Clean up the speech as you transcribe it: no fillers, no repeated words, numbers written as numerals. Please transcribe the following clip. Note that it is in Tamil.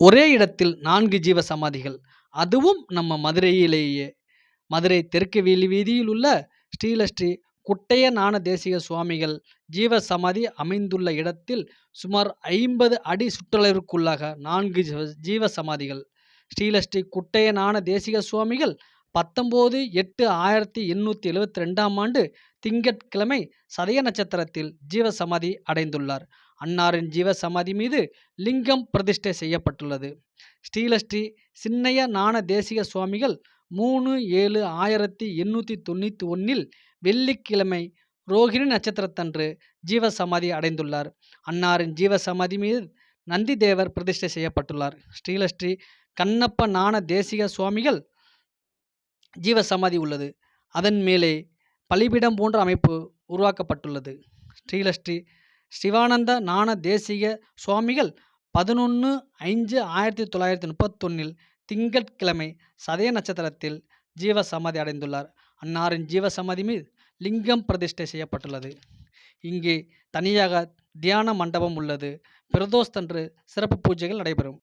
ஒரே இடத்தில் 4 ஜீவ சமாதிகள். அதுவும் நம்ம மதுரையிலேயே. மதுரை தெற்கு வீதியில் உள்ள ஸ்ரீ குட்டைய ஞான தேசிக சுவாமிகள் ஜீவ சமாதி அமைந்துள்ள இடத்தில் சுமார் 50 அடி சுற்றளவிற்குள்ளாக 4 ஜீவ சமாதிகள். ஸ்ரீ குட்டைய ஞான தேசிக சுவாமிகள் 19/8/1872 ஆண்டு திங்கட்கிழமை சதய நட்சத்திரத்தில் ஜீவ சமாதி அடைந்துள்ளார். அன்னாரின் ஜீவ சமாதி மீது லிங்கம் பிரதிஷ்டை செய்யப்பட்டுள்ளது. ஸ்ரீ சின்னைய ஞான தேசிக சுவாமிகள் 3/7/1891 வெள்ளிக்கிழமை ரோகிணி நட்சத்திரத்தன்று ஜீவ சமாதி அடைந்துள்ளார். அன்னாரின் ஜீவ சமாதி மீது நந்தி தேவர் பிரதிஷ்டை செய்யப்பட்டுள்ளார். ஸ்ரீ கண்ணப்ப ஞான தேசிக சுவாமிகள் ஜீவ சமாதி உள்ளது. அதன் மேலே பலிபீடம் போன்ற அமைப்பு உருவாக்கப்பட்டுள்ளது. ஸ்ரீ சிவானந்த ஞான தேசிக சுவாமிகள் 11/5/1931 திங்கட்கிழமை சதய நட்சத்திரத்தில் ஜீவ சமாதி அடைந்துள்ளார். அன்னாரின் ஜீவ சமாதி மீது லிங்கம் பிரதிஷ்டை செய்யப்பட்டுள்ளது. இங்கே தனியாக தியான மண்டபம் உள்ளது. பிரதோஷத்தன்று சிறப்பு பூஜைகள் நடைபெறும்.